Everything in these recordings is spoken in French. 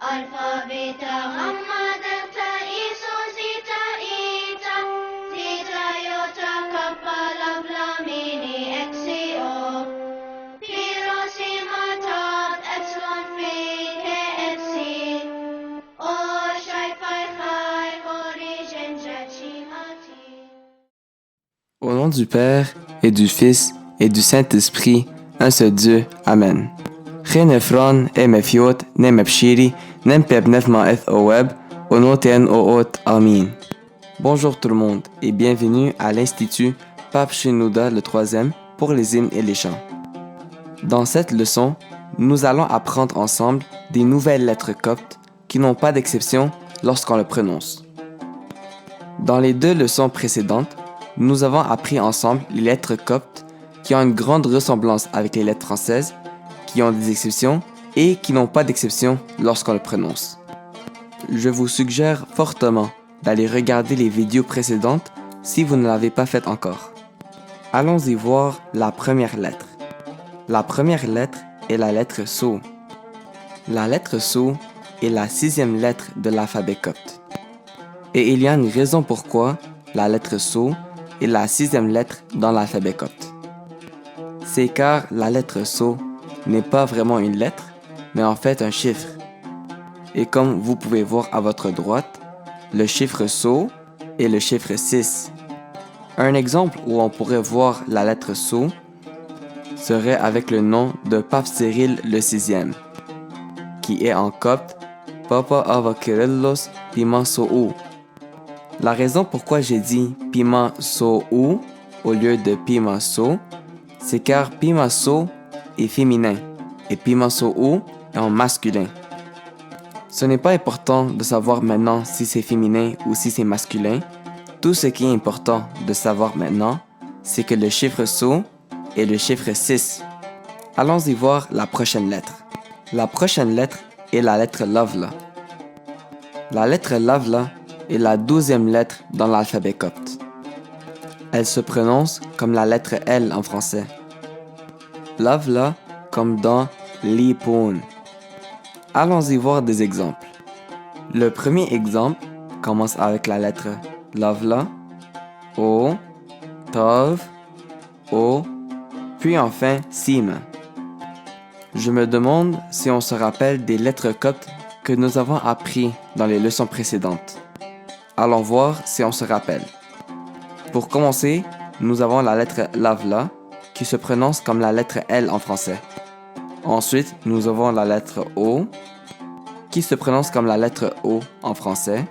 Alpha, beta, gamma, delta, iso, zeta, eta, theta, iota, kappa, lambda, mini, xco, pi, rho, sigma, tau, epsilon, phi, k, et, psi, o, psi, phi, phi, origine, jet, chi, hati. Au nom du Père, et du Fils, et du Saint-Esprit, un seul Dieu. Amen. Geen efron, e mefiot, ne mepshiri, nem peb nefma eth au web, au noten au ot, amin. Bonjour tout le monde, et bienvenue à l'Institut Pape Shenouda le 3e pour les hymnes et les chants. Dans cette leçon, nous allons apprendre ensemble des nouvelles lettres coptes qui n'ont pas d'exception lorsqu'on le prononce. Dans les deux leçons précédentes, nous avons appris ensemble les lettres coptes qui ont une grande ressemblance avec les lettres françaises, qui ont des exceptions et qui n'ont pas d'exception lorsqu'on le prononce. Je vous suggère fortement d'aller regarder les vidéos précédentes si vous ne l'avez pas fait encore. Allons-y voir la première lettre. La première lettre est la lettre So. La lettre So est la 6e lettre de l'alphabet copte. Et il y a une raison pourquoi la lettre So est la 6e lettre dans l'alphabet copte. C'est car la lettre So n'est pas vraiment une lettre, mais en fait un chiffre. Et comme vous pouvez voir à votre droite, le chiffre So est le chiffre 6. Un exemple où on pourrait voir la lettre So serait avec le nom de Pape Cyril le 6e, qui est en copte Papa Ava Kyrillos Pima So. La raison pourquoi j'ai dit Pima So au lieu de Pima So, c'est car Pima So est féminin et Pima So est en masculin. Ce n'est pas important de savoir maintenant si c'est féminin ou si c'est masculin. Tout ce qui est important de savoir maintenant, c'est que le chiffre So est le chiffre 6. Allons-y voir la prochaine lettre. La prochaine lettre est la lettre Lavla. La lettre Lavla est la 12e lettre dans l'alphabet copte. Elle se prononce comme la lettre L en français. Lavla comme dans Lipon. Allons-y voir des exemples. Le premier exemple commence avec la lettre Lavla, O, Tov, O, puis enfin Sima. Je me demande si on se rappelle des lettres coptes que nous avons appris dans les leçons précédentes. Allons voir si on se rappelle. Pour commencer, nous avons la lettre Lavla qui se prononce comme la lettre L en français. Ensuite, nous avons la lettre O qui se prononce comme la lettre O en français.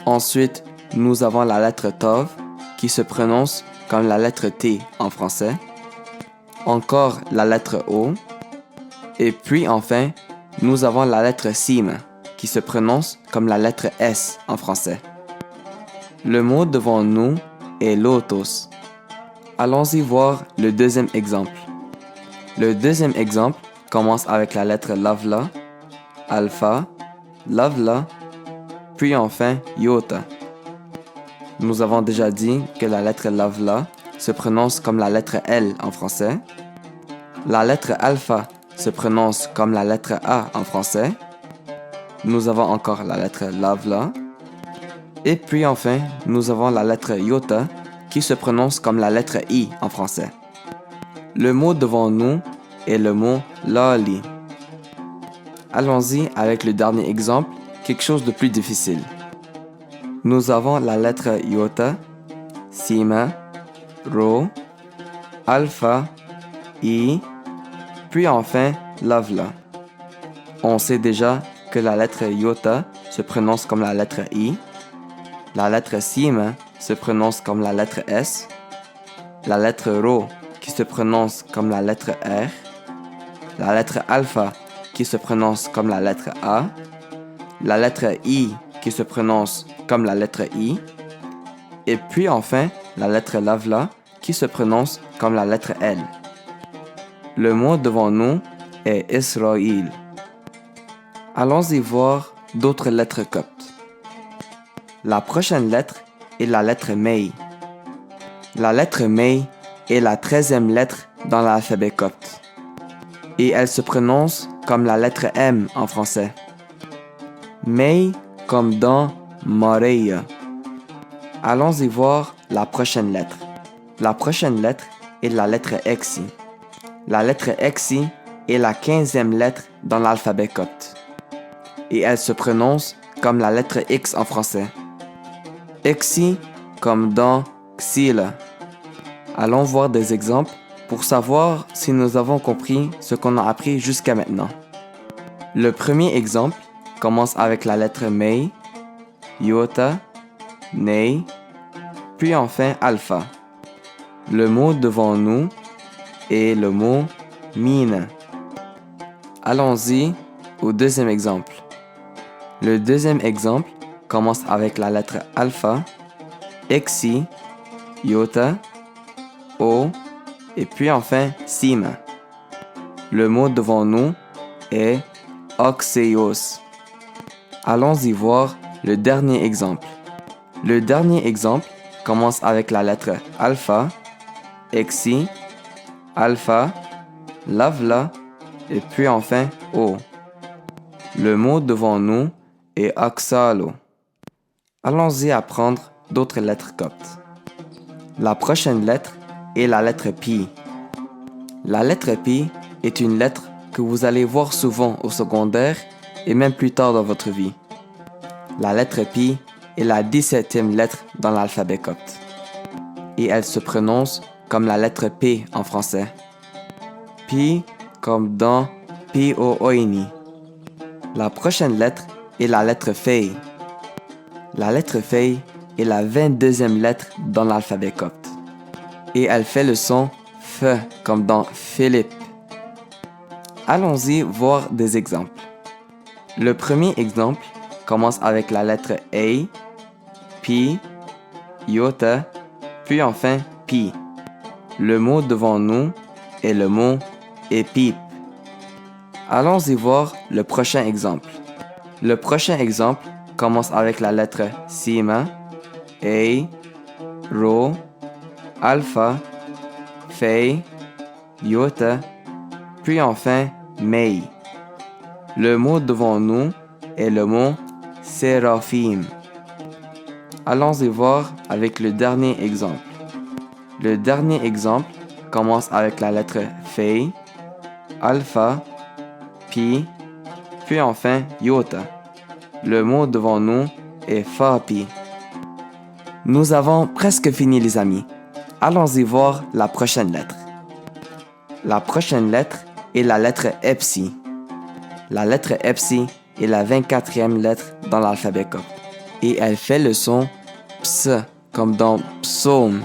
Ensuite, nous avons la lettre Tov qui se prononce comme la lettre T en français. Encore la lettre O. Et puis enfin, nous avons la lettre Sima qui se prononce comme la lettre S en français. Le mot devant nous est lotos. Allons-y voir le deuxième exemple. Le deuxième exemple commence avec la lettre Lavla, Alpha, Lavla, puis enfin Iota. Nous avons déjà dit que la lettre Lavla se prononce comme la lettre L en français. La lettre Alpha se prononce comme la lettre A en français. Nous avons encore la lettre Lavla. Et puis enfin, nous avons la lettre Iota qui se prononce comme la lettre I en français. Le mot devant nous est le mot Lali. Allons-y avec le dernier exemple, quelque chose de plus difficile. Nous avons la lettre Iota, Sima, Rho, Alpha, I, puis enfin Lavla. On sait déjà que la lettre Iota se prononce comme la lettre I, la lettre Sima se prononce comme la lettre S, la lettre Rho qui se prononce comme la lettre R, la lettre Alpha qui se prononce comme la lettre A, la lettre I qui se prononce comme la lettre I, et puis enfin la lettre Lavla qui se prononce comme la lettre L. Le mot devant nous est Israël. Allons-y voir d'autres lettres coptes. La prochaine lettre est la lettre Mei. La lettre Mei est la 13e lettre dans l'alphabet copte. Et elle se prononce comme la lettre M en français. Mei comme dans Mareia. Allons-y voir la prochaine lettre. La prochaine lettre est la lettre Xi. La lettre Xi est la 15e lettre dans l'alphabet copte. Et elle se prononce comme la lettre X en français. Xi comme dans Xila. Allons voir des exemples pour savoir si nous avons compris ce qu'on a appris jusqu'à maintenant. Le premier exemple commence avec la lettre Mei, Iota, Nei, puis enfin Alpha. Le mot devant nous est le mot Mina. Allons-y au deuxième exemple. Le deuxième exemple commence avec la lettre Alpha, Xi, Iota, O, et puis enfin Sima. Le mot devant nous est Oxeios. Allons-y voir le dernier exemple. Le dernier exemple commence avec la lettre Alpha, Xi, Alpha, Lavla, et puis enfin O. Le mot devant nous est Oxalo. Allons-y apprendre d'autres lettres coptes. La prochaine lettre est la lettre Pi. La lettre Pi est une lettre que vous allez voir souvent au secondaire et même plus tard dans votre vie. La lettre Pi est la 17e lettre dans l'alphabet copte. Et elle se prononce comme la lettre P en français. Pi comme dans Pi-o-oini. La prochaine lettre est la lettre Fei. La lettre Fei est la 22e lettre dans l'alphabet copte. Et elle fait le son F comme dans Philippe. Allons-y voir des exemples. Le premier exemple commence avec la lettre A, Pi, Iota, puis enfin Pi. Le mot devant nous est le mot épipe. Allons-y voir le prochain exemple. Le prochain exemple commence avec la lettre Sima, A, Rho, Alpha, Fei, Iota, puis enfin Mei. Le mot devant nous est le mot Séraphim. Allons-y voir avec le dernier exemple. Le dernier exemple commence avec la lettre Fei, Alpha, Pi, puis enfin Iota. Le mot devant nous est Fapi. Nous avons presque fini les amis. Allons-y voir la prochaine lettre. La prochaine lettre est la lettre Epsi. La lettre Epsi est la 24e lettre dans l'alphabet copte. Et elle fait le son Ps comme dans psaume.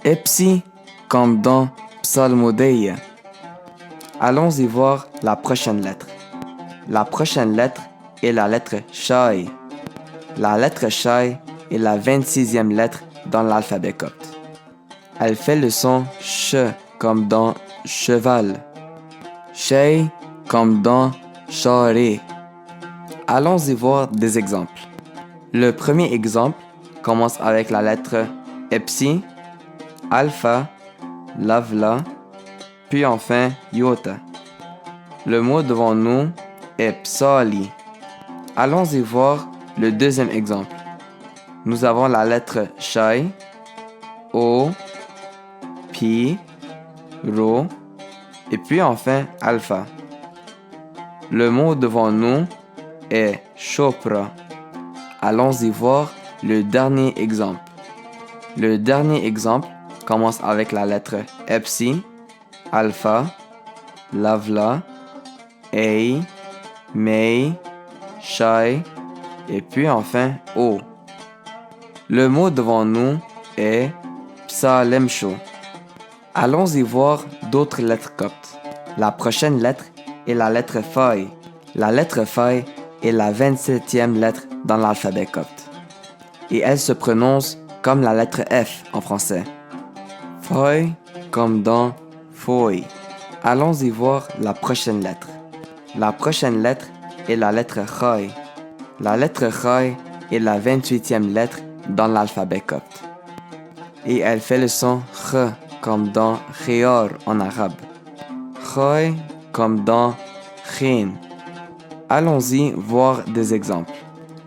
Epsi comme dans psalmodeia. Allons-y voir la prochaine lettre. La prochaine lettre est la lettre Shai. La lettre Shai est la 26e lettre dans l'alphabet copte. Elle fait le son Ch comme dans cheval. Shai comme dans charé. Allons-y voir des exemples. Le premier exemple commence avec la lettre Epsi, Alpha, Lavla, puis enfin Iota. Le mot devant nous est Psali. Allons-y voir le deuxième exemple. Nous avons la lettre Shai, O, Pi, Rho, et puis enfin Alpha. Le mot devant nous est Chopra. Allons-y voir le dernier exemple. Le dernier exemple commence avec la lettre Epsi, Alpha, Lavla, A, Mei, Shai, et puis enfin O. Le mot devant nous est Psalemsho. Allons-y voir d'autres lettres coptes. La prochaine lettre est la lettre Phai. La lettre Phai est la 27e lettre dans l'alphabet copte. Et elle se prononce comme la lettre F en français. Phai comme dans Foi. Allons-y voir la prochaine lettre. La prochaine lettre est la lettre Chai. La lettre Chai est la 28e lettre dans l'alphabet copte. Et elle fait le son Ch comme dans Chéor en arabe. Chai comme dans Chin. Allons-y voir des exemples.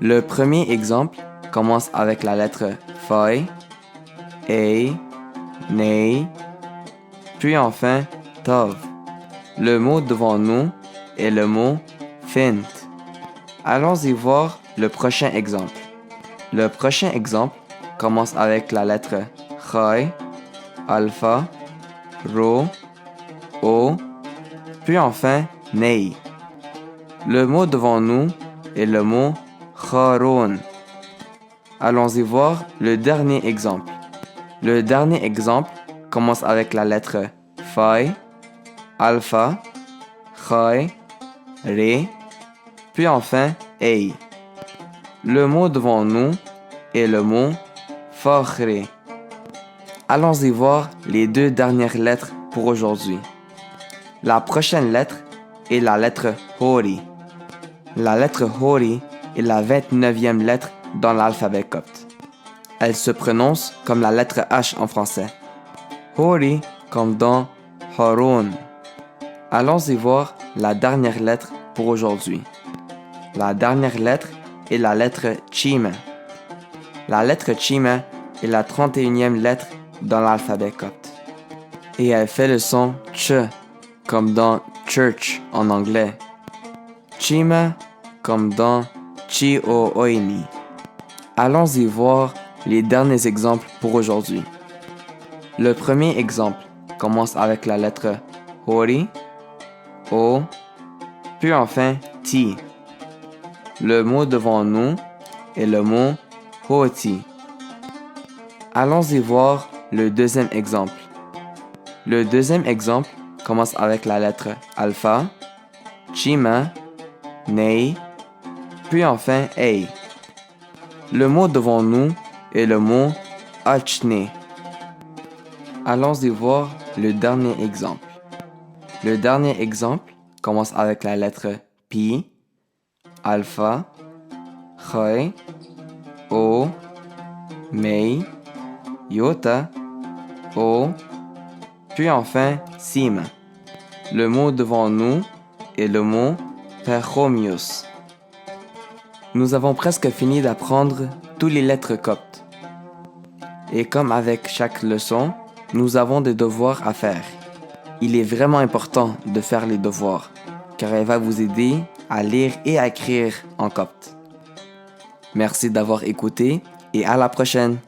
Le premier exemple commence avec la lettre Phi, A, Nei, puis enfin Tov. Le mot devant nous est le mot Fint. Allons-y voir le prochain exemple. Le prochain exemple commence avec la lettre Chai, Alpha, Rho, O, puis enfin Nei. Le mot devant nous est le mot Charon. Allons-y voir le dernier exemple. Le dernier exemple commence avec la lettre Phi, Alpha, Chai, Ré, puis enfin A. Le mot devant nous est le mot Fachre. Allons-y voir les deux dernières lettres pour aujourd'hui. La prochaine lettre est la lettre Hori. La lettre Hori est la 29e lettre dans l'alphabet copte. Elle se prononce comme la lettre H en français. Hori comme dans Haron. Allons-y voir la dernière lettre pour aujourd'hui. La dernière lettre est la lettre Chima. La lettre Chima est la 31e lettre dans l'alphabet copte. Et elle fait le son Ch, comme dans church en anglais. Chima, comme dans Chi-o-oini. Allons-y voir les derniers exemples pour aujourd'hui. Le premier exemple commence avec la lettre Hori, O, puis enfin Ti. Le mot devant nous est le mot Hoti. Allons-y voir le deuxième exemple. Le deuxième exemple commence avec la lettre Alpha, Chima, Nei, puis enfin A. Le mot devant nous est le mot Achne. Allons-y voir le dernier exemple. Le dernier exemple commence avec la lettre Pi, Alpha, Chai, O, Mei, Iota, O, puis enfin Sim. Le mot devant nous est le mot Perchomius. Nous avons presque fini d'apprendre toutes les lettres coptes. Et comme avec chaque leçon, nous avons des devoirs à faire. Il est vraiment important de faire les devoirs, car elle va vous aider à lire et à écrire en copte. Merci d'avoir écouté et à la prochaine!